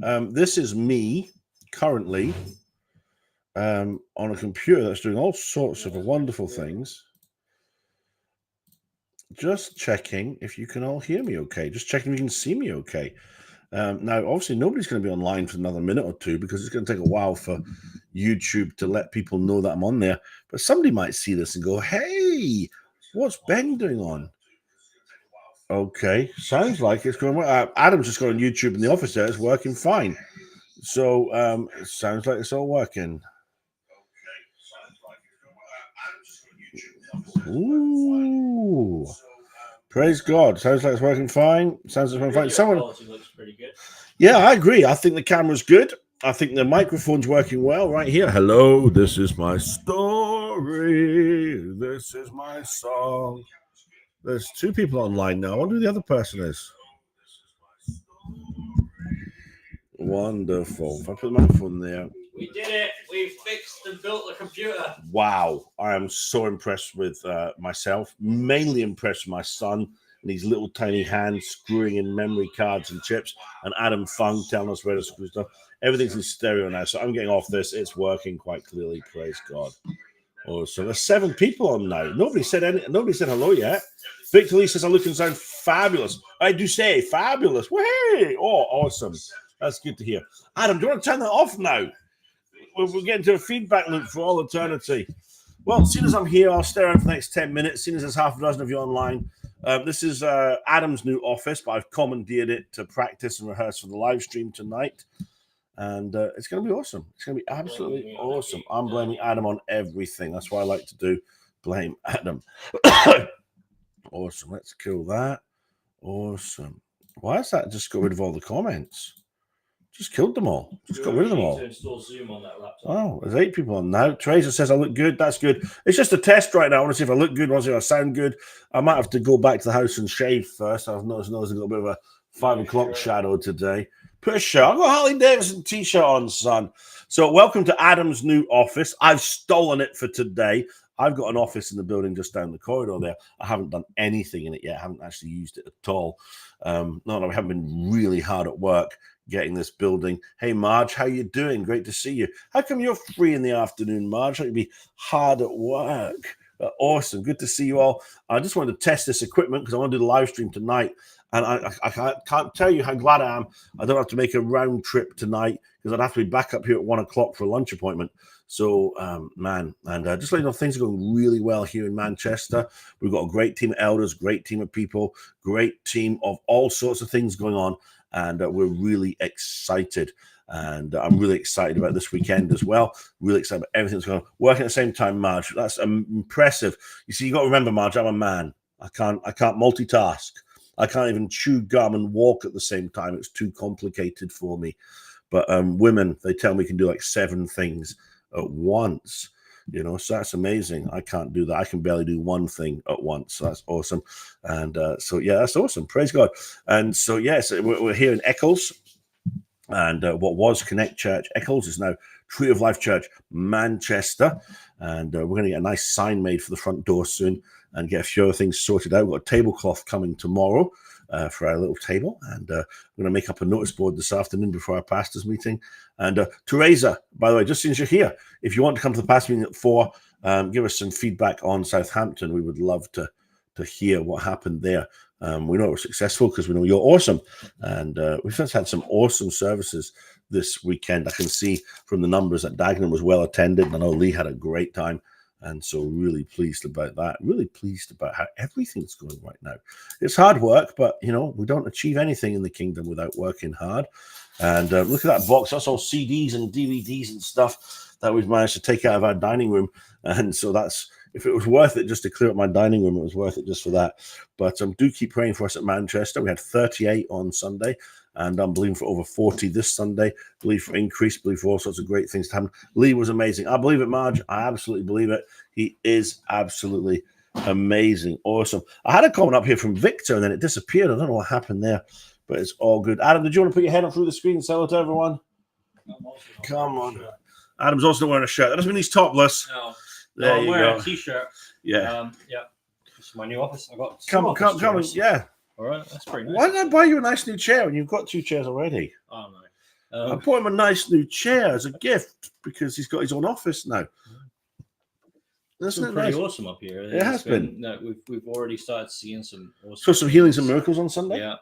This is me currently on a computer that's doing all sorts of wonderful things. Just checking if you can all hear me okay. Just checking if you can see me okay. Now, obviously, nobody's going to be online for another minute or two because it's going to take a while for YouTube to let people know that I'm on there. But somebody might see this and go, hey, what's Ben doing on? Okay, sounds like it's going well. Adam's just got on YouTube in the office there. It's working fine. So it sounds like it's all working. Ooh. Praise God. Sounds like it's working fine. Sounds like it's working fine. Someone Quality looks pretty good. Yeah, I agree. I think the camera's good. I think the microphone's working well right here. Hello, this is my story. This is my song. There's two people online now. I wonder who the other person is. Wonderful. If I put the microphone there. We did it. We fixed and built the computer. Wow. I am so impressed with myself. Mainly impressed with my son and his little tiny hands screwing in memory cards and chips. And Adam Fung telling us where to screw stuff. Everything's in stereo now. So I'm getting off this. It's working quite clearly. Praise God. Awesome. There's 7 people on now. Nobody said hello yet. Victor Lee says I look and sound fabulous. I do say fabulous. Way! Oh, awesome. That's good to hear. Adam, do you want to turn that off now? We're getting to a feedback loop for all eternity. Well, as soon as I'm here, I'll stay around for the next 10 minutes. As soon as there's half a dozen of you online. This is Adam's new office, but I've commandeered it to practice and rehearse for the live stream tonight. And it's going to be awesome. It's going to be absolutely awesome. I'm blaming Adam on everything. That's what I like to do. Blame Adam. Awesome. Let's kill that. Awesome. Why is that just got rid of all the comments? Just killed them all. Just got rid of them all. To install Zoom on that laptop. Oh, there's 8 people on now. Teresa says I look good. That's good. It's just a test right now. I want to see if I look good. I want to see if I sound good. I might have to go back to the house and shave first. I've noticed I've got a bit of a 5 o'clock shadow today. Put a shirt. I've got a Harley Davidson t-shirt on, son. So welcome to Adam's new office. I've stolen it for today. I've got an office in the building just down the corridor there. I haven't done anything in it yet. I haven't actually used it at all. No, we haven't been really hard at work getting this building. Hey, Marge, how you doing? Great to see you. How come you're free in the afternoon, Marge? You'd be hard at work. Awesome. Good to see you all. I just wanted to test this equipment because I want to do the live stream tonight. And I can't tell you how glad I am. I don't have to make a round trip tonight because I'd have to be back up here at 1 o'clock for a lunch appointment. So, man, and just let you know, things are going really well here in Manchester. We've got a great team of elders, great team of people, great team of all sorts of things going on. And we're really excited. And I'm really excited about this weekend as well. Really excited about everything that's going on. Working at the same time, Marge. That's impressive. You see, you got to remember, Marge, I'm a man. I can't multitask. I can't even chew gum and walk at the same time. It's too complicated for me. But women, they tell me can do like 7 things at once. You know, so that's amazing. I can't do that. I can barely do 1 thing at once. So that's awesome. And so, yeah, that's awesome. Praise God. And so, yes, we're here in Eccles. And what was Connect Church Eccles is now Tree of Life Church Manchester. And we're going to get a nice sign made for the front door soon and get a few other things sorted out. We've got a tablecloth coming tomorrow for our little table. And we're going to make up a notice board this afternoon before our pastor's meeting. And Teresa, by the way, just since you're here, if you want to come to the pastor meeting at 4, give us some feedback on Southampton. We would love to hear what happened there. We know we're successful because we know you're awesome. And we've just had some awesome services this weekend. I can see from the numbers that Dagenham was well attended. And I know Lee had a great time. And so really pleased about that. Really pleased about how everything's going right now. It's hard work, but, you know, we don't achieve anything in the kingdom without working hard. And look at that box. That's all CDs and DVDs and stuff that we've managed to take out of our dining room. And so that's, if it was worth it just to clear up my dining room, it was worth it just for that. But do keep praying for us at Manchester. We had 38 on Sunday. And I'm believing for over 40 this Sunday. Believe for increase. Believe for all sorts of great things to happen. Lee was amazing. I believe it, Marge. I absolutely believe it. He is absolutely amazing. Awesome. I had a comment up here from Victor, and then it disappeared. I don't know what happened there, but it's all good. Adam, did you want to put your head up through the screen and say hello to everyone? Come on. Adam's also not wearing a shirt. That doesn't mean he's topless. No. There I'm you wearing go. a t-shirt. Yeah. Yeah. This is my new office. I got Come. Yeah. All right, that's pretty nice. Why did I buy you a nice new chair when you've got 2 chairs already? Oh no. I bought him a nice new chair as a gift because he's got his own office now. It's Isn't been it pretty nice? awesome up here. It has been. No, we've already started seeing some awesome. So some healings and miracles on Sunday. Yeah,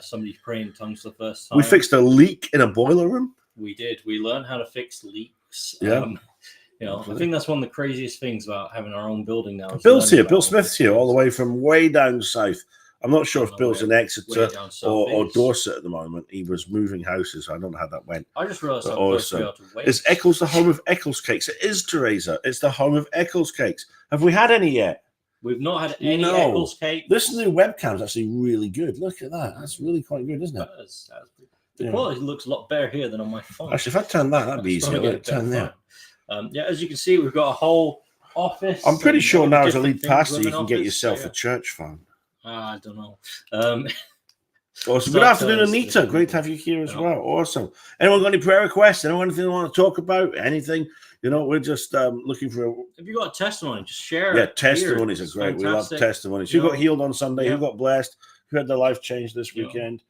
somebody's praying in tongues for the first time. We fixed a leak in a boiler room. We did. We learned how to fix leaks. Yeah. I think that's one of the craziest things about having our own building now. Bill's here. Bill Smith's here, all the way from way down south. I'm not sure if Bill's in Exeter or Dorset at the moment. He was moving houses. I don't know how that went. I just realised how awesome. close we are to Wales. Is Eccles the home of Eccles Cakes? It is, Teresa. It's the home of Eccles Cakes. Have we had any yet? We've not had any No. Eccles cake. This new webcam is actually really good. Look at that. That's really quite good, isn't it? The quality looks a lot better here than on my phone. Actually, if I turn that, that'd be easier. Turn there. As you can see, we've got a whole office. I'm pretty sure now as a lead pastor, you can get yourself a church phone. I don't know. Awesome. Good afternoon, Anita. Great to have you here as well. Awesome. Anyone got any prayer requests? Anyone anything they want to talk about? Anything? We're just looking for. If you got a testimony, just share it. Yeah, testimonies are great. Fantastic. We love testimonies. Who got healed on Sunday? Who got blessed? Who had their life changed this weekend?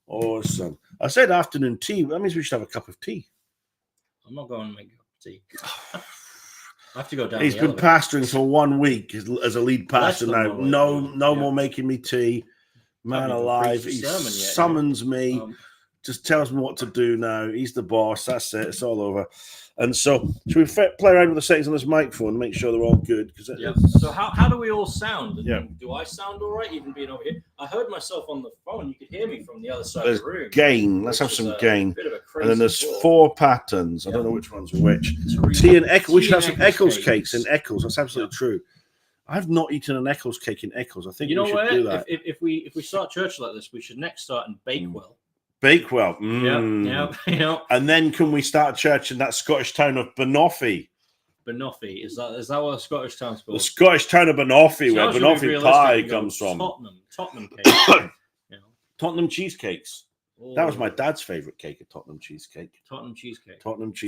Awesome. I said afternoon tea. That means we should have a cup of tea. I'm not going to make a cup of tea. I have to go down. He's been pastoring for 1 week as a lead pastor now. No more making me tea. Man alive. He summons me, just tells me what to do now. He's the boss. That's it. It's all over. And so, should we play around with the settings on this microphone and make sure they're all good? So how do we all sound? Do I sound all right, even being over here? I heard myself on the phone. You could hear me from the other side of the room. Gain. Let's have some gain. And then there's 4 patterns. I don't know which one's which. Tea and Eccles. We should have some Eccles cakes in Eccles. That's absolutely true. I've not eaten an Eccles cake in Eccles. I think we should do that. If we start church like this, we should next start in Bakewell. Bakewell. Yeah. And then can we start church in that Scottish town of Banoffee? Banoffee. Is that what a Scottish town's called? The Scottish town of Banoffee, where Banoffee pie comes from. Tottenham cake. Tottenham cheesecakes. That was my dad's favourite cake, a Tottenham cheesecake. Tottenham cheesecake.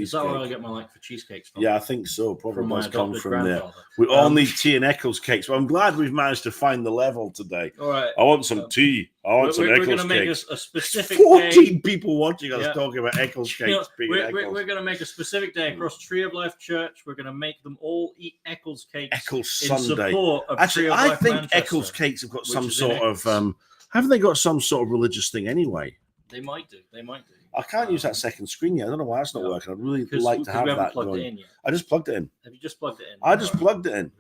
Is that where I get my like for cheesecakes from? Yeah, I think so. Probably does come from there. We all need tea and Eccles cakes. Well, I'm glad we've managed to find the level today. All right. I want some tea. I want some Eccles cakes. We're going to make a specific 14 people watching us talking about Eccles cakes. We're going to make a specific day across Tree of Life Church. We're going to make them all eat Eccles cakes. Eccles Sunday. Support of Actually, Tree of I Life think Manchester, Eccles cakes have got some sort of. Haven't they got some sort of religious thing anyway? They might do. I can't use that second screen yet. I don't know why it's not working. I'd really like to have that going. I just plugged it in. Have you just plugged it in? I just plugged it in.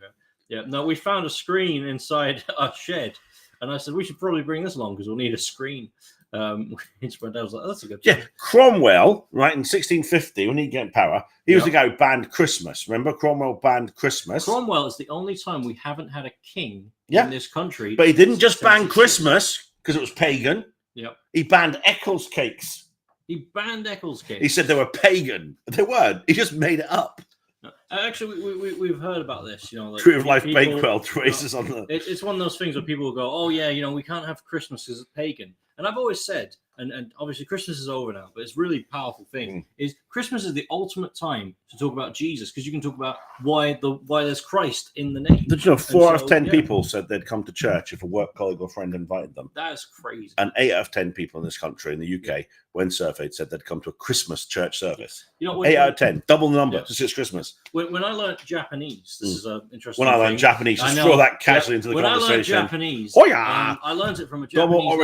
Yeah. No, we found a screen inside our shed, and I said we should probably bring this along because we'll need a screen. I was like, that's a good. Yeah, Cromwell, right in 1650, when he got power, he was the guy who banned Christmas. Remember, Cromwell banned Christmas. Cromwell is the only time we haven't had a king in this country. But he didn't just ban Christmas because it was pagan. Yep. He banned Eccles cakes. He banned Eccles cakes. He said they were pagan. They weren't. He just made it up. No. Actually, we've heard about this. Like Tree of Life Bakewell traces on the. It's one of those things where people will go, "Oh yeah, we can't have Christmas because it's pagan." And I've always said, and obviously Christmas is over now, but it's a really powerful thing. Is Christmas is the ultimate time to talk about Jesus because you can talk about why there's Christ in the name. Did you know 4 out of 10 people said they'd come to church if a work colleague or friend invited them? That's crazy. And 8 out of 10 people in this country, in the UK, when surveyed, said they'd come to a Christmas church service. 8 out of 10, double the number, just it's Christmas. When I learned Japanese, this is an interesting. When I learned Japanese, just throw that casually into the conversation. When I learned Japanese, I learned it from a Japanese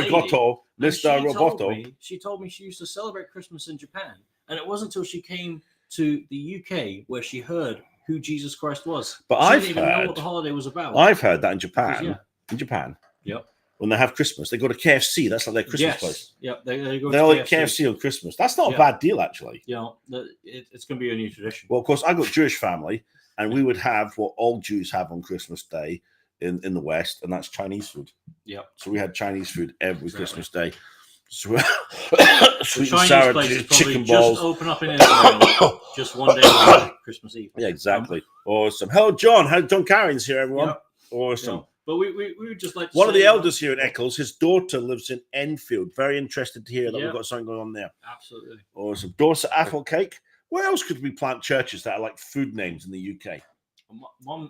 lady. She told me she used to celebrate Christmas in Japan, and it wasn't until she came to the UK where she heard who Jesus Christ was. But she didn't even know what the holiday was about. I've heard that in Japan. Yep. When they have Christmas, they go to KFC. That's like their Christmas place. Yep. They go. They'll eat KFC on Christmas. That's not a bad deal, actually. It's going to be a new tradition. Well, of course, I got a Jewish family, and we would have what all Jews have on Christmas Day in the West, and that's Chinese food. Yeah. So we had Chinese food every Christmas Day. So, sweet and sour chicken balls. Just open up in Israel just one day after Christmas Eve. Yeah, exactly. Awesome. Hello, John. John Carring's here, everyone. Yeah. Awesome. But we would just like to one of the elders here in Eccles, his daughter lives in Enfield. Very interested to hear that we've got something going on there. Absolutely. Awesome. Dorset apple cake. Where else could we plant churches that are like food names in the UK?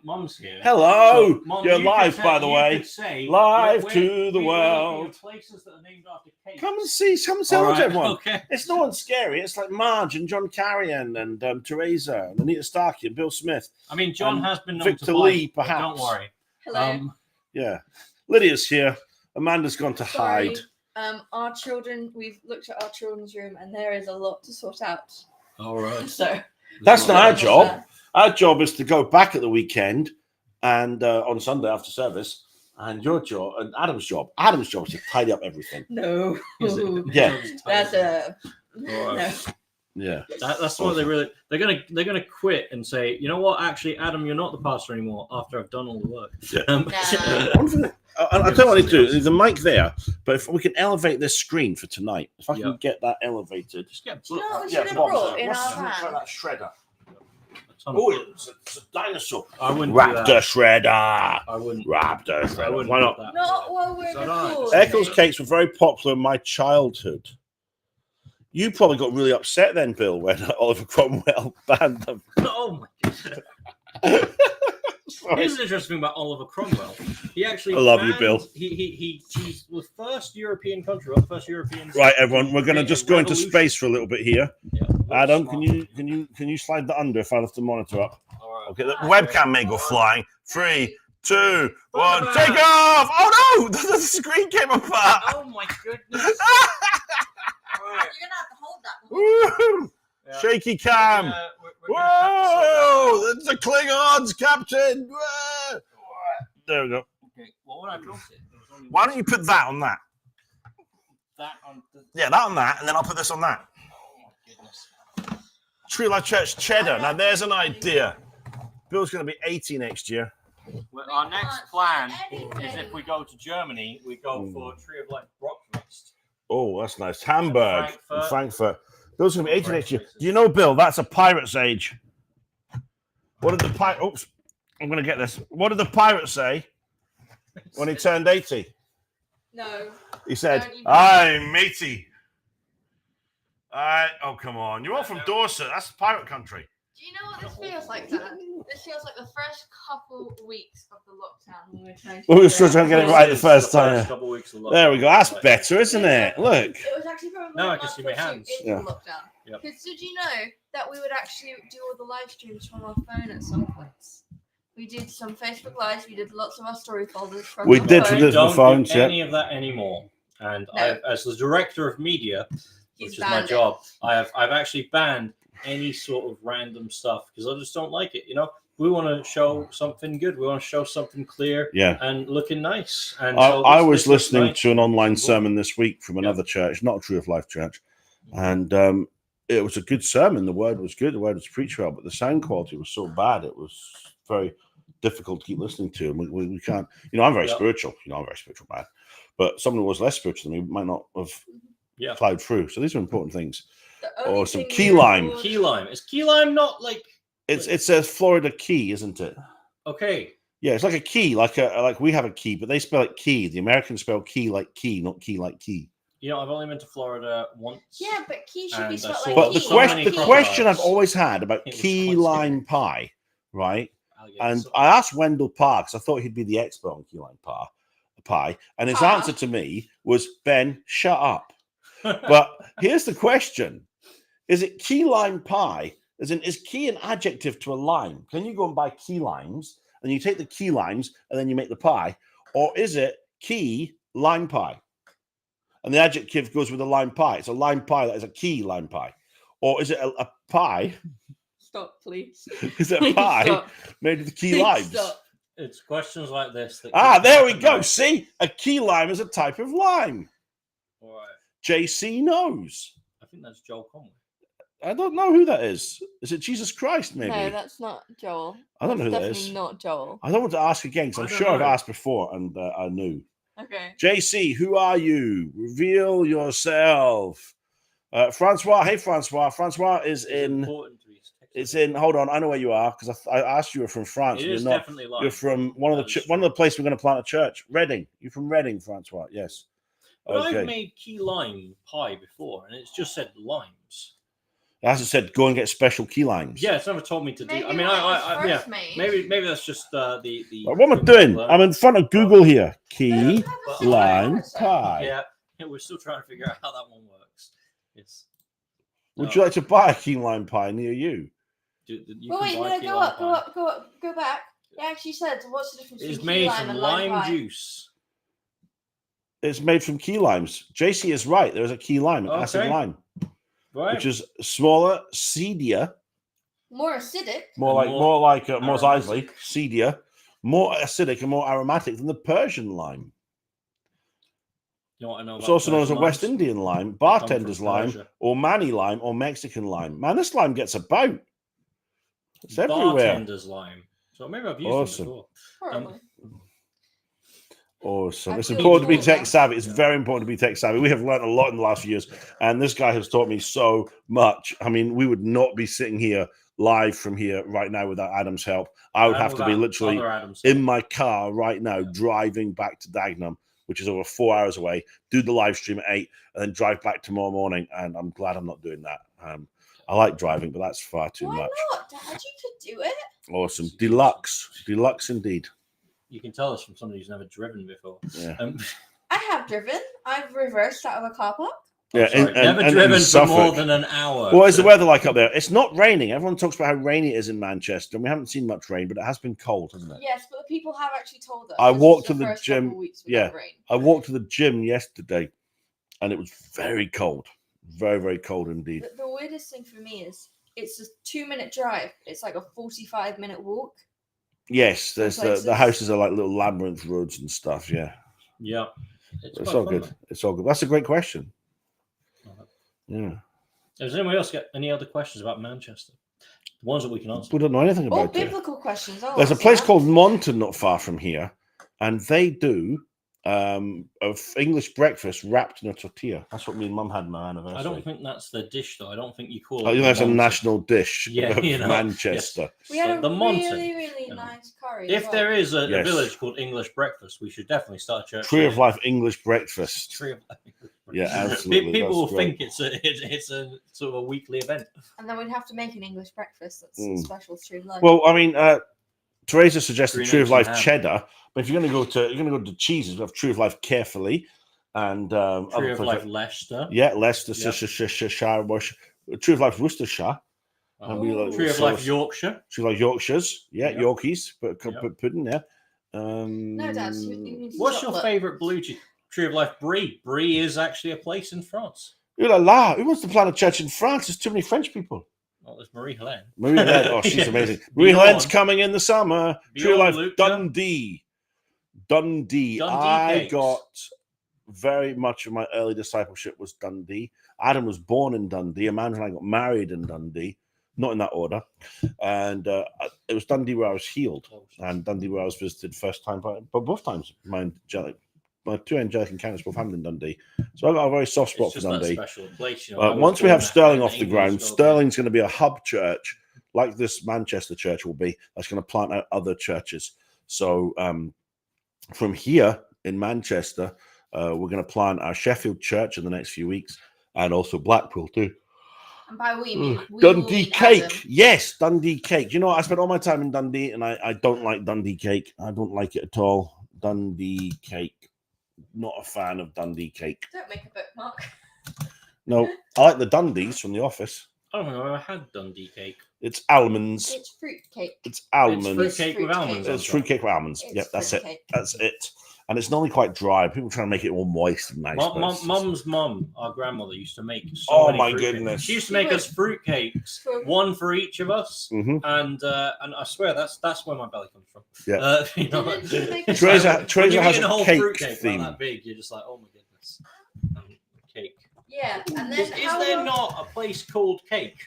Mum's here. Hello. So, Mum, You're you live, could by the way. You could say, Live where- to the we world. have places that are named after cakes. Come and see. Come and say All hello to right, everyone. okay. It's no one scary. It's like Marge and John Carrion and Teresa and Anita Starkey and Bill Smith. I mean, John And has been known Victor to Lee, bite, but perhaps. Don't worry. Hello. Yeah. Lydia's here. Amanda's gone to Sorry. hide. Our children, we've looked at our children's room and there is a lot to sort out. All right. So That's not our job. Yeah. Our job is to go back at the weekend and on Sunday after service. And your job and Adam's job is to tidy up everything. No. Is it? Yeah. That's a All right. no. Yeah. That's what they're gonna quit and say, you know what? Actually, Adam, you're not the pastor anymore. After I've done all the work. Yeah. Nah. One thing, I'll tell you what I do. There's a mic there, but if we can elevate this screen for tonight, if I can get that elevated. Just get Do you know what we Yeah, should have Bob, brought in what's our try van? that shredder. a ton of- Oh, it's a dinosaur. I wouldn't do Raptor that. shredder. I wouldn't. Raptor I shredder. wouldn't Why do not? that. Not while we're Is that all right? recording. Eccles cakes were very popular in my childhood. You probably got really upset then, Bill, when Oliver Cromwell banned them. Oh my god. Sorry. Here's an interesting thing about Oliver Cromwell. He actually I love you, banned- Bill. He's the first European country, or the first European. Right, everyone, we're going to Big just go into revolution. space for a little bit here. Yeah. Adam, can you slide that under if I lift the monitor up? All right. Okay, the webcam may go flying. 3, 2, 1, take off! Oh no! The screen came apart! Oh my goodness. You're gonna have to hold that one. Woo! Shaky cam! We're gonna have to sort Whoa! It's the Klingons, Captain! Whoa! There we go. that out. Okay. Well, when I built it, there was only Why don't you put that on that? that on the. Yeah, that on that, and then I'll put this on that. Oh my goodness. True Life Church cheddar. Now there's an idea. Bill's going to be 80 next year. Well, our next plan anything. is if we go to Germany, we go for Tree of Life Bratwurst. Oh, that's nice. Hamburg, Frankfurt. Frankfurt. Bill's going to be 80 next year. Do you know, Bill, that's a pirate's age. What did the pirate... Oops, I'm going to get this. What did the pirate say when he turned 80? No. He said, Don't even- "Aye, matey. Oh, come on. You're all from Dorset. That's pirate country." Do you know what this feels like, Dad? This feels like the first couple weeks of the lockdown when we were trying to. We were still trying to get it right the first time. Couple weeks of There we go. That's lockdown. better, isn't it? Look. It was actually probably Now I a can month see my or two hands. into Yeah. lockdown. Yep. Because did you know that we would actually do all the live streams from our phone at some points? We did some Facebook Lives. We did lots of our story folders from We our did, phone. we did. Don't phones, do yeah. any of that anymore. And No. as the director of media, He's which is my banned it. job, I've actually banned any sort of random stuff because I just don't like it. You know, we want to show something good. We want to show something clear Yeah. and looking nice. And I so was this looks listening nice. to an online sermon this week from another church, not a True of Life church, and it was a good sermon. The word was good. The word was preached well, but the sound quality was so bad. It was very difficult to keep listening to. And we can't, I'm very Yeah. spiritual. I'm a very spiritual man, but someone who was less spiritual than me might not have Yeah. plowed through. So these are important things. The only Or some thing we key lime. record- Key lime. Is key lime not like It says Florida key, isn't it? okay? Yeah, it's like a key, like we have a key, but they spell it key. The Americans spell key like key, not key like key. You know, I've only been to Florida once. Yeah, but key should be And I spelled saw like But key. the so question, many the question I've crocodiles. always had about It was key quite lime pie, right? Alligators. And I asked Wendell Parr because I thought he'd be the expert on key lime pie, and his Parr. answer to me was, "Ben, shut up." But here's the question: is it key lime pie? As in, is key an adjective to a lime? Can you go and buy key limes and you take the key limes and then you make the pie, or is it key lime pie? And the adjective goes with a lime pie. It's a lime pie that is a key lime pie, or is it a pie? Stop, please. Is it a Please pie stop. made with key Please limes? stop. It's questions like this that. There we go. See, a key lime is a type of lime. All right. JC knows. I think that's Joel Conway. I don't know who that is. Is it Jesus Christ? Maybe. No, that's not Joel. I don't know who That's that definitely is. not Joel. I don't want to ask again because I I'm don't sure I've know. asked before and I knew. Okay. JC, who are you? Reveal yourself. Francois. Hey, Francois. Francois is in. Important to his text. It's in. Hold on, I know where you are because I asked you were from France. It You're is not. definitely live. You're from one of That is the places we're going to plant a church. Reading. You're from Reading, Francois. Yes. But Okay. I've made key lime pie before, and it's just said limes. It hasn't said go and get special key limes. Yeah, it's never told me to do. Maybe I mean, when it was yeah, first made. maybe that's just the. What am I doing? I'm in front of Google here. Key But lime pie. Yeah, we're still trying to figure out how that one works. Yes. Would you like to buy a key lime pie near you? But wait, no, go up, go back. It actually said, what's the difference It's between made key lime from and lime pie? juice. It's made from key limes. JC is right. There's a key lime, an acid lime, Right. which is smaller, seedier, More acidic. more like Mos Eisley, seedier, more acidic and more aromatic than the Persian lime. You know what I know It's about also known as a Persian West limes? Indian lime, They come bartender's from lime, Persia. or Manny lime, or Mexican lime. Man, this lime gets about. It's everywhere. Bartender's lime. So maybe I've used Awesome. them before. Probably. Awesome. I It's feel important to be cool tech now. savvy. It's very important to be tech savvy. We have learned a lot in the last few years, and this guy has taught me so much. I mean, we would not be sitting here live from here right now without Adam's help. I would have to be literally in my car right now, driving back to Dagenham, which is over 4 hours away, do the live stream at 8, and then drive back tomorrow morning. And I'm glad I'm not doing that. I like driving, but that's far too Why much. not, Dad? You could do it. Awesome. Deluxe indeed. You can tell us from somebody who's never driven before. Yeah. I have driven. I've reversed out of a car park. Yeah, never driven for more than an hour. What is the weather like up there? It's not raining. Everyone talks about how rainy it is in Manchester, and we haven't seen much rain, but it has been cold, hasn't it? Yes, but the people have actually told us. I this walked is to the first gym. couple weeks Yeah, without rain. I walked to the gym yesterday, and it was very cold. Very, very cold indeed. The weirdest thing for me is it's a 2-minute drive. It's like a 45-minute walk. Yes, there's Places. the houses are like little labyrinth roads and stuff. Yeah, Yeah. it's all good. It's all good. That's a great question. Yeah. Does anyone else get any other questions about Manchester? The ones that we can answer. We don't know anything All about it. biblical questions. There's a place called Monton not far from here, and they do of English breakfast wrapped in a tortilla. That's what me and Mum had on our anniversary. I don't think that's the dish, though. I don't think you call I it. think that's a Monton. national dish Yeah, of you know, Manchester. We had the a Monton. really nice curry. as If well. there is a Yes. village called English Breakfast, we should definitely start a church. Tree of there. Life English breakfast. Tree of Life. English Yeah, Breakfast. absolutely. People will That's great. think it's a sort of a weekly event. And then we'd have to make an English breakfast that's Mm. special to Tree of Life. Well, I mean, Teresa suggested Green Tree of eggs Life and ham. cheddar, but if you're going to go to cheeses, we have Tree of Life carefully and Tree other of places. Life Leicester. Yeah, Leicester, Yep. Tree of Life Worcestershire. And we like Tree of sauce. Life Yorkshire. Tree of Life Yorkshires. Yeah, Yep. Yorkies, but Yep. put pudding there. No, Dad, you need What's chocolate. your favourite blue Tree of Life? Brie. Brie is actually a place in France. Ooh la la! Who wants to plant a church in France? There's too many French people. Oh, there's Marie Helene. Marie Helene, oh, she's Yeah. amazing. Marie Beyond. Helene's coming in the summer. Tree of Beyond Life, Luca. Dundee. Dundee I Cakes. got very much of my early discipleship was Dundee. Adam was born in Dundee. Amanda and I got married in Dundee, not in that order. And it was Dundee where I was healed, and Dundee where I was visited first time, but both times my two angelic encounters both happened in Dundee. So I got a very soft spot It's for just that Dundee. special place, you know. I was Once we born have at Stirling off the England's ground, Gold Stirling's going to be a hub church, like this Manchester church will be. That's going to plant out other churches. So from here in Manchester, we're going to plant our Sheffield church in the next few weeks, and also Blackpool too. And by we mean we Dundee will Cake. Adam. Yes, Dundee Cake. You know what? I spent all my time in Dundee, and I don't like Dundee Cake. I don't like it at all. Dundee Cake. Not a fan of Dundee Cake. Don't make a bookmark. No, I like the Dundies from The Office. I don't know. I had Dundee Cake. It's almonds. It's fruit cake. It's almonds. It's fruitcake with almonds. It's fruitcake with almonds. It's Yep, that's it. fruitcake. That's it. And it's normally quite dry. People try to make it all moist and nice. but it's just- Mum's mum, our grandmother, used to make. Oh many my fruitcakes. goodness. She used to make us fruitcakes, one for each of us, Mhm. and I swear that's where my belly comes from. Yeah. You know, Didn't she make it's Teresa- like, when Teresa you're has eating a whole cake fruitcake theme. like that big, you're just like, oh my goodness, cake. Yeah, and then Is how there long- not a place called Cake?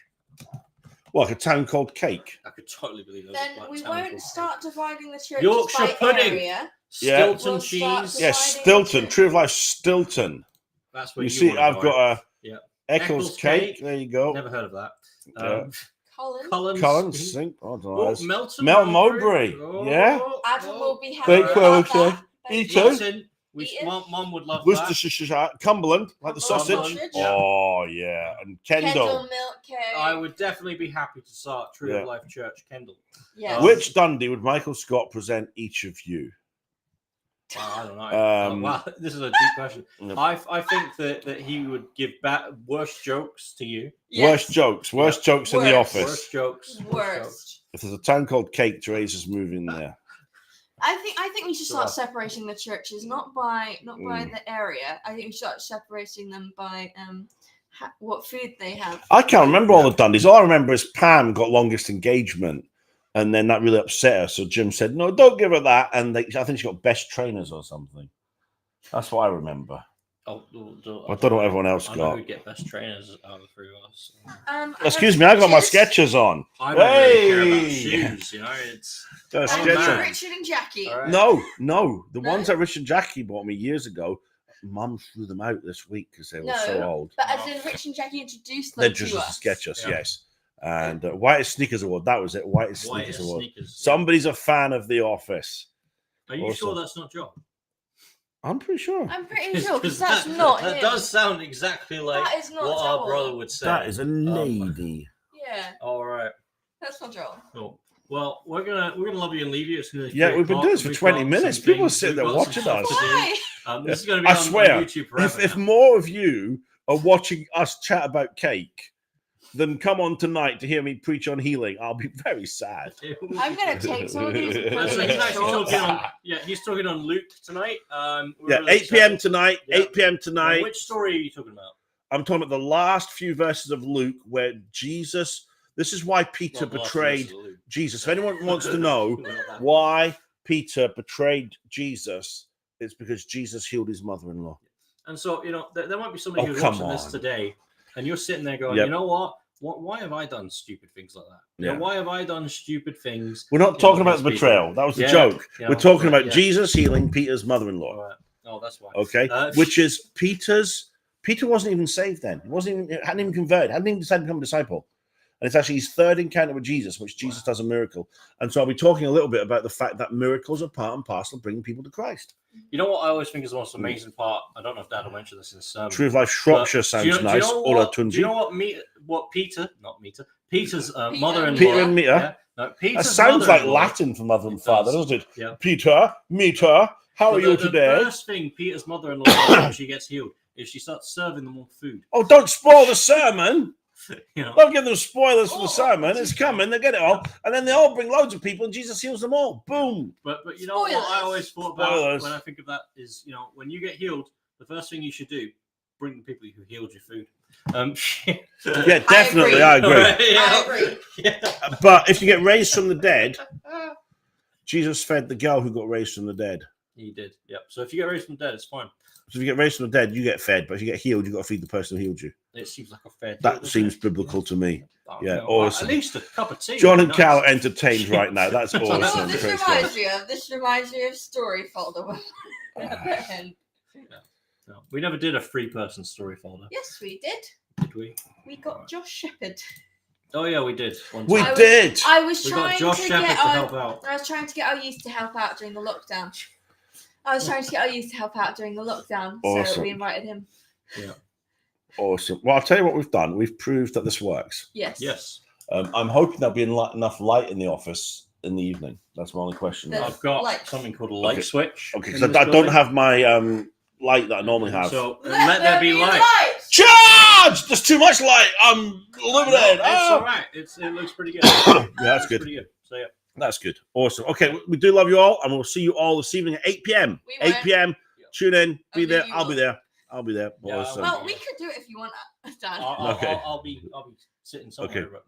Well, like a town called Cake. I could totally believe that. Then we won't start dividing the church Yorkshire by pudding. area. Yeah. Stilton We'll start cheese. to- Yes, Dividing Stilton. the Tree of Life, Stilton. That's where You you see, wanna I've go, got a Yeah. Eccles Eccles cake. cake. There you go. Never heard of that. Yeah. Cullen. Collins, think. I don't know. Oh, It's- Melton Melton Mowbray. Oh, Yeah. Adam will be Thank happy you, about okay. that. You Thank too. you. Melton. Eaten. Mum would love that. Worcestershire, Cumberland, like the sausage. Sausage. Yeah. Oh yeah, and Kendall Kendall. milk cake. I would definitely be happy to start Tree Yeah. of Life Church, Kendall. Yes. Which Dundee would Michael Scott present each of you? Well, I don't know. Wow, this is a deep question. No. I think that he would give worse jokes to you. Worst jokes in the Worst. office. Worst jokes. Worst. If there's a town called Cake, Teresa's moving there. I think we should start Sure. separating the churches, not by the area. I think we should start separating them by what food they have. I can't remember all the Dundies. All I remember is Pam got longest engagement, and then that really upset her. So Jim said, "No, don't give her that." And I think she got best trainers or something. That's what I remember. Oh, I don't know what everyone else I know got. who'd get best trainers out of the three of us. Excuse me, I got my sketches on. I don't really care about Hey! shoes, you know. It's Got a Oh, sketch man. on. Richard and Jackie. all right. No, the No? ones that Rich and Jackie bought me years ago. Mum threw them out this week because they were so No, old. But as in Rich and Jackie introduced them They're to just us. sketches, Yeah. yes. And Whitest Sneakers Award, that was it. Whitest Sneakers White Award. sneakers. Somebody's a fan of The Office. Are you Awesome. sure that's not John? I'm pretty sure. I'm pretty sure because that's not That him. does sound exactly like That is not what our Joel. brother would say. That is a lady. Yeah, All right. that's not Joel. Cool. Well, we're gonna love you and leave you. It's gonna be Yeah, 3 we've been o'clock. doing this for We've 20 got minutes. some People are things- sitting there we've got watching some us. stuff to do. Why? This is going to be I on swear, YouTube forever. If now. more of you are watching us chat about cake than come on tonight to hear me preach on healing, I'll be very sad. I'm gonna take some of these. and put So them he's in actually shorts. talking on. Yeah, he's talking on Luke tonight. We're Yeah, really 8 p.m. excited. tonight. Yeah. 8 p.m. Now, tonight. which story are you talking about? I'm talking about the last few verses of Luke where Jesus. This is why Peter Not the last betrayed verse of Luke. Jesus. If anyone wants to know We're not that- why Peter betrayed Jesus, it's because Jesus healed his mother-in-law. And so, you know, there might be somebody Oh, who's come watching this on. today, and you're sitting there going, Yep. you know what? Why have I done stupid things like that? You know, Yeah. why have I done stupid things? We're not You talking know, about the against people? betrayal. That was the Yeah, joke. you know, We're talking but, about yeah. Jesus healing Peter's mother-in-law. All right. Oh, that's why. Okay, which is Peter wasn't even saved then. He hadn't even converted, hadn't even decided to become a disciple. And it's actually his third encounter with Jesus, which Jesus does a miracle. And so I'll be talking a little bit about the fact that miracles are part and parcel of bringing people to Christ. You know what I always think is the most amazing part? I don't know if Dad will mention this in the sermon. True of Life Shropshire But sounds do you know nice. Ola Do you know Tunji. what Peter's Peter. mother-in-law? Peter and Mita. Yeah, no, That Peter's sounds like mother-in-law- Latin for mother and It father, does. doesn't it? Yeah. Peter, Mita, how But are you the today? first thing Peter's mother-in-law does when she gets healed is she starts serving them all food. Oh, don't spoil the sermon. You know, Don't give them spoilers for the Oh, sermon. It's coming. They get it all. And then they all bring loads of people and Jesus heals them all. Boom. but you know what I Spoilers. always thought about Spoilers. when I think of that is, you know, when you get healed, the first thing you should do, bring the people who healed your food. Yeah, definitely. I agree. Right, yeah. I agree. Yeah. But if you get raised from the dead, Jesus fed the girl who got raised from the dead. He did. Yep. So if you get raised from the dead, it's fine. So if you get raised from the dead, you get fed. But if you get healed, you've got to feed the person who healed you. It seems like a fair deal. That doesn't seems it? biblical to me. Oh, Yeah, you know, awesome. At least a cup of tea. John would and be Cal are nice. entertained right now. That's You know what awesome. this Praise God. reminds me of? This reminds me of story folder. And No, we never did a three-person story folder, yes, we did. did we? We got Josh Shepherd. Oh yeah, we did. One We time. did. I was We trying got Josh to Shepherd get to our, help out. I was trying to get our youth to help out during the lockdown. I was trying to get our youth to help out during the lockdown, so Awesome. we invited him. Awesome. Well, I'll tell you what we've done. We've proved that this works. Yes. Yes, I'm hoping there'll be enough light in the office in the evening. That's my only question. There's- I've got Like- something called a light Okay. switch. Okay, in because this I don't building. have my light that I normally have. So let there be light. Charge! There's too much light. I'm No, illuminated. it's Ah! all right. It looks pretty good. Yeah, that's It's good. Pretty good. So yeah. That's good. Awesome. Okay, we do love you all, and we'll see you all this evening at 8 p.m. We 8 won't. p.m. Tune in. Be Only there. you I'll be will. there. I'll be there. Yeah, Awesome. Well, we could do it if you want, Dan. I'll Okay. be sitting somewhere. Okay. But not